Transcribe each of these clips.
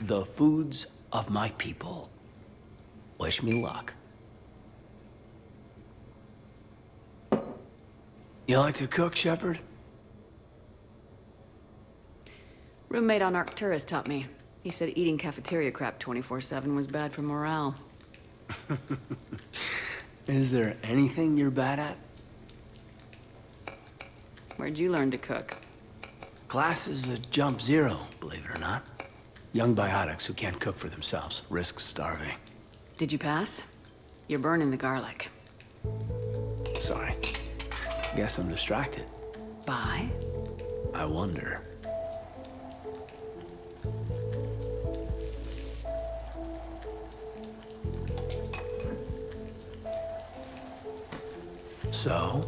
the foods of my people. Wish me luck. You like to cook, Shepard? Roommate on Arcturus taught me. He said eating cafeteria crap 24/7 was bad for morale. Is there anything you're bad at? Where'd you learn to cook? Class is a jump zero, believe it or not. Young biotics who can't cook for themselves risk starving. Did you pass? You're burning the garlic. Sorry. Guess I'm distracted. By? I wonder. So?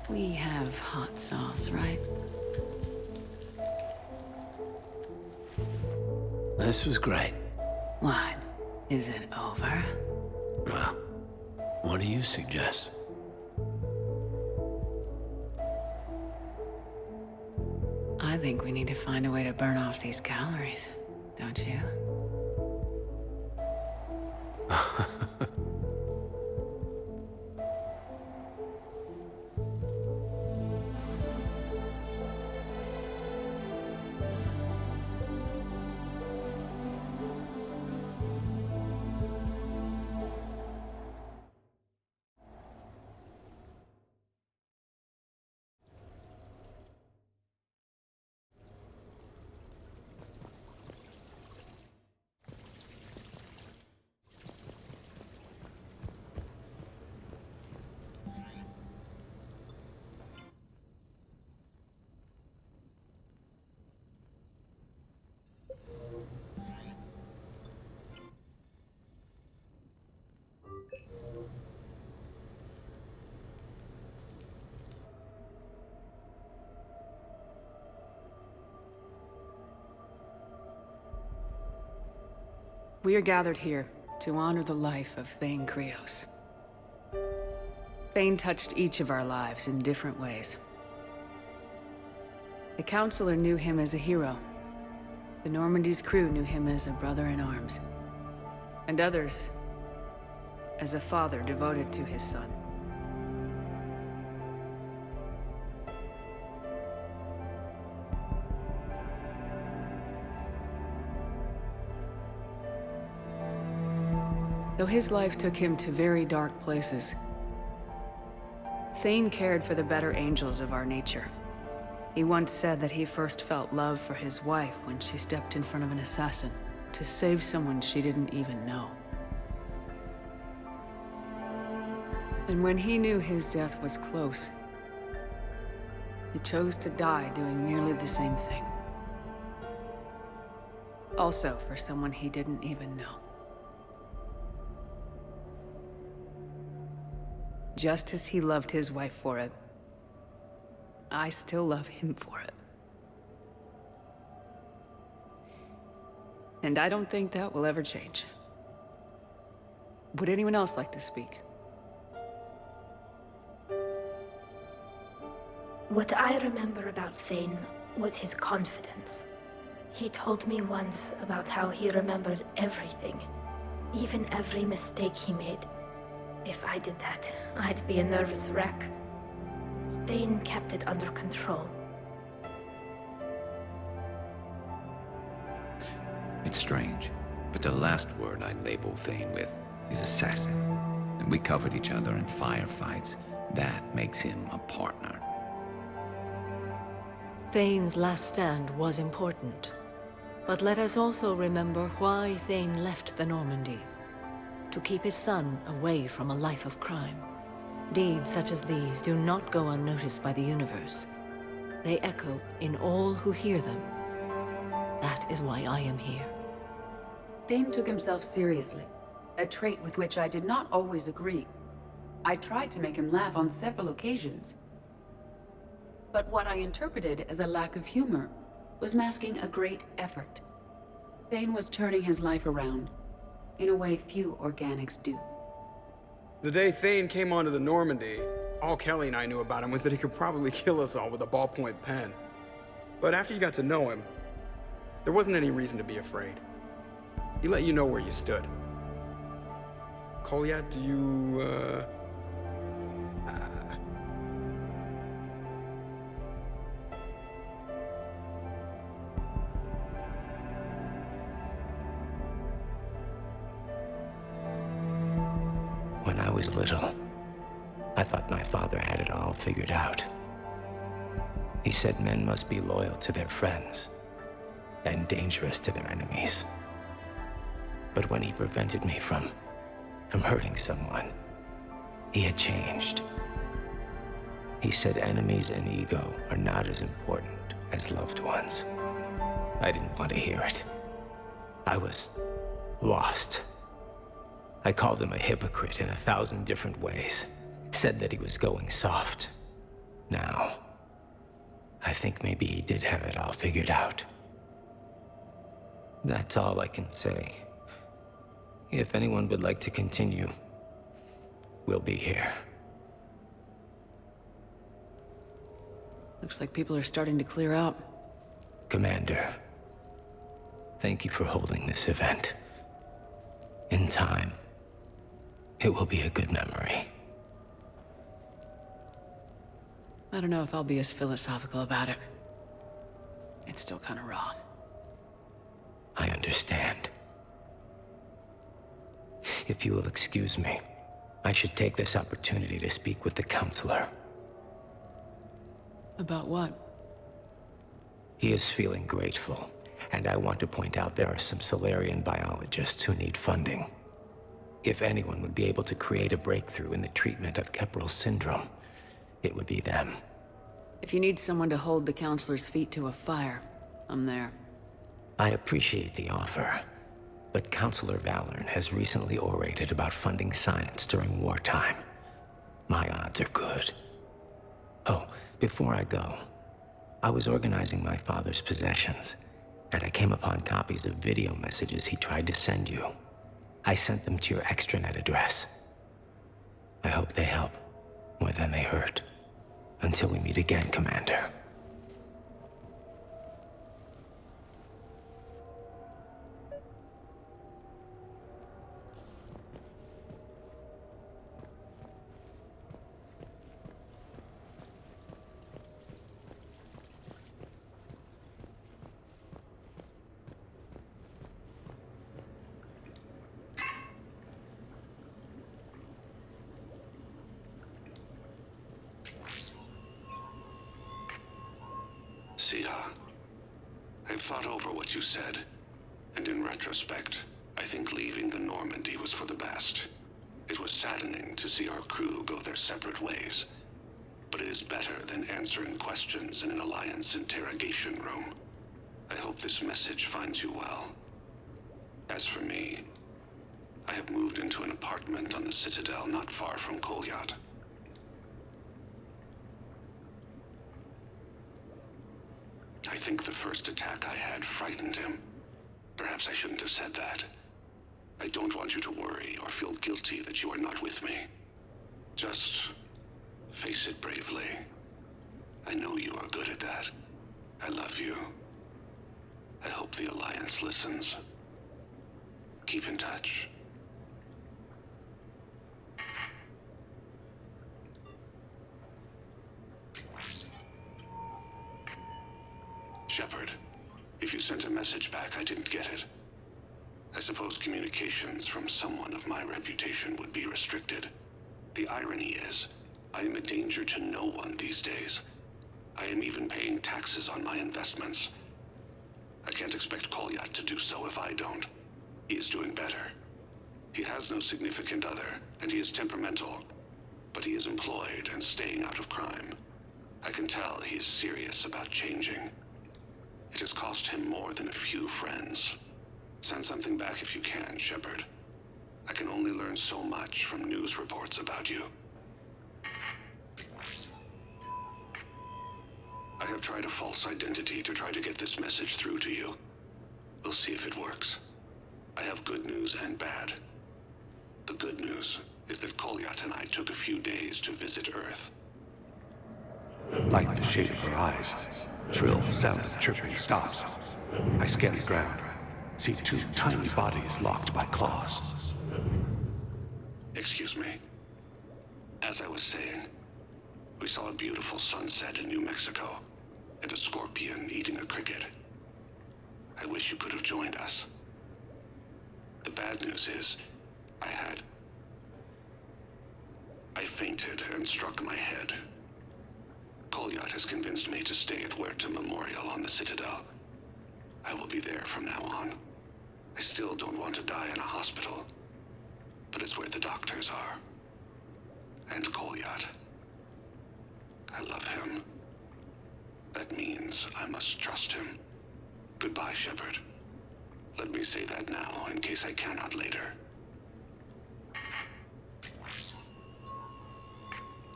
We have hot sauce, right? This was great. What? Is it over? Well, what do you suggest? I think we need to find a way to burn off these calories, don't you? We are gathered here to honor the life of Thane Krios. Thane touched each of our lives in different ways. The Counselor knew him as a hero. The Normandy's crew knew him as a brother in arms. And others as a father devoted to his son. Though his life took him to very dark places, Thane cared for the better angels of our nature. He once said that he first felt love for his wife when she stepped in front of an assassin to save someone she didn't even know. And when he knew his death was close, he chose to die doing nearly the same thing. Also for someone he didn't even know. Just as he loved his wife for it, I still love him for it. And I don't think that will ever change. Would anyone else like to speak? What I remember about Thane was his confidence. He told me once about how he remembered everything, even every mistake he made. If I did that, I'd be a nervous wreck. Thane kept it under control. It's strange, but the last word I'd label Thane with is assassin. And we covered each other in firefights. That makes him a partner. Thane's last stand was important. But let us also remember why Thane left the Normandy. To keep his son away from a life of crime. Deeds such as these do not go unnoticed by the universe. They echo in all who hear them. That is why I am here. Thane took himself seriously, a trait with which I did not always agree. I tried to make him laugh on several occasions. But what I interpreted as a lack of humor was masking a great effort. Thane was turning his life around, in a way few organics do. The day Thane came onto the Normandy, all Kelly and I knew about him was that he could probably kill us all with a ballpoint pen. But after you got to know him, There wasn't any reason to be afraid. He let you know where you stood. Kolyat, do you, When I was little, I thought my father had it all figured out. He said men must be loyal to their friends and dangerous to their enemies. But when he prevented me from hurting someone, he had changed. He said enemies and ego are not as important as loved ones. I didn't want to hear it. I was lost. I called him a hypocrite in 1,000 different ways. Said that he was going soft. Now, I think maybe he did have it all figured out. That's all I can say. If anyone would like to continue, we'll be here. Looks like people are starting to clear out. Commander, thank you for holding this event. In time, it will be a good memory. I don't know if I'll be as philosophical about it. It's still kind of raw. I understand. If you will excuse me, I should take this opportunity to speak with the counselor. About what? He is feeling grateful, and I want to point out there are some Solarian biologists who need funding. If anyone would be able to create a breakthrough in the treatment of Kepral syndrome, it would be them. If you need someone to hold the counselor's feet to a fire, I'm there. I appreciate the offer, but Counselor Valorn has recently orated about funding science during wartime. My odds are good. Oh, before I go, I was organizing my father's possessions, and I came upon copies of video messages he tried to send you. I sent them to your extranet address. I hope they help, more than they hurt. Until we meet again, Commander. I've thought over what you said, and in retrospect, I think leaving the Normandy was for the best. It was saddening to see our crew go their separate ways, but it is better than answering questions in an Alliance interrogation room. I hope this message finds you well. As for me, I have moved into an apartment on the Citadel not far from Kolyat. I think the first attack I had frightened him. Perhaps I shouldn't have said that. I don't want you to worry or feel guilty that you are not with me. Just face it bravely. I know you are good at that. I love you. I hope the Alliance listens. Keep in touch. Shepard, if you sent a message back, I didn't get it. I suppose communications from someone of my reputation would be restricted. The irony is, I am a danger to no one these days. I am even paying taxes on my investments. I can't expect Kolyat to do so if I don't. He is doing better. He has no significant other, and he is temperamental. But he is employed and staying out of crime. I can tell he is serious about changing. It has cost him more than a few friends. Send something back if you can, Shepard. I can only learn so much from news reports about you. I have tried a false identity to try to get this message through to you. We'll see if it works. I have good news and bad. The good news is that Kolyat and I took a few days to visit Earth. Like the shape of her eyes. Shrill sound of chirping stops. I scan the ground. See two tiny bodies locked by claws. Excuse me. As I was saying, we saw a beautiful sunset in New Mexico, and a scorpion eating a cricket. I wish you could have joined us. The bad news is, I fainted and struck my head. Kolyat has convinced me to stay at Huerta Memorial on the Citadel. I will be there from now on. I still don't want to die in a hospital, but it's where the doctors are. And Kolyat. I love him. That means I must trust him. Goodbye, Shepard. Let me say that now, in case I cannot later.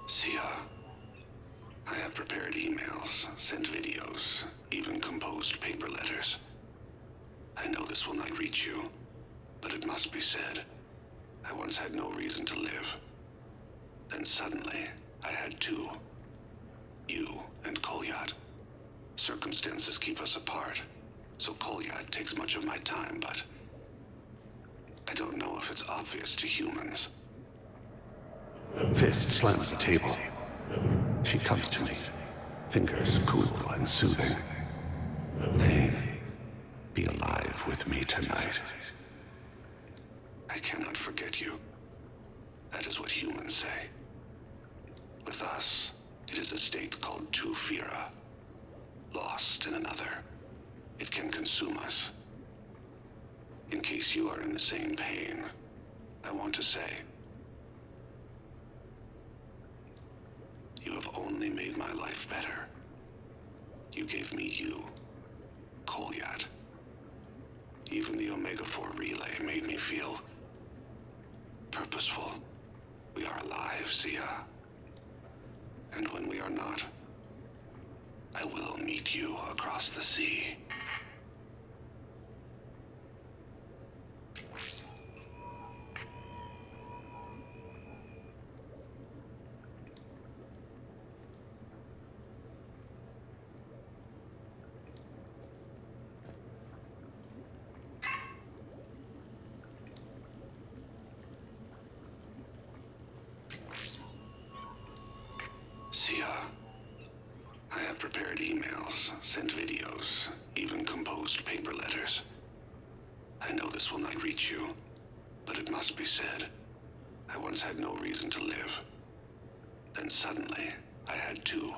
Sia, I have prepared emails, sent videos, even composed paper letters. I know this will not reach you, but it must be said. I once had no reason to live. Then suddenly, I had two. You and Kolyat. Circumstances keep us apart, so Kolyat takes much of my time, but I don't know if it's obvious to humans. Fist slams the table. She comes to me, fingers cool and soothing. Thane, be alive with me tonight. I cannot forget you. That is what humans say. With us, it is a state called Tufira. Lost in another. It can consume us. In case you are in the same pain, I want to say, you have only made my life better. You gave me you, Kolyat. Even the Omega-4 relay made me feel purposeful. We are alive, Sia. And when we are not, I will meet you across the sea. Sia, I have prepared emails, sent videos, even composed paper letters. I know this will not reach you, but it must be said. I once had no reason to live. Then suddenly, I had two.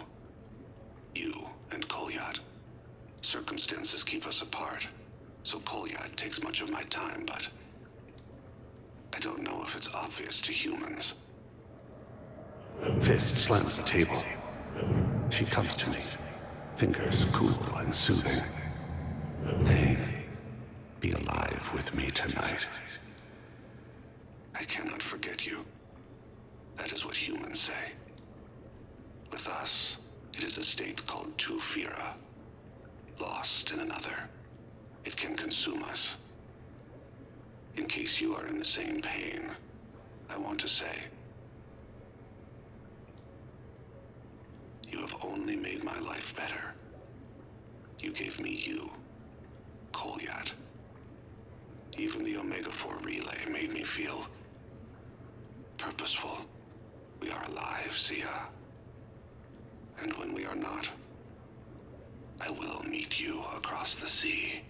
You and Kolyat. Circumstances keep us apart, so Kolyat takes much of my time, but I don't know if it's obvious to humans. Fist slams the table. She comes to me, fingers cool and soothing. Thane, be alive with me tonight. I cannot forget you. That is what humans say. With us, it is a state called Tufira. Lost in another. It can consume us. In case you are in the same pain, I want to say, you have only made my life better. You gave me you, Kolyat. Even the Omega-4 relay made me feel purposeful. We are alive, Sia. And when we are not, I will meet you across the sea.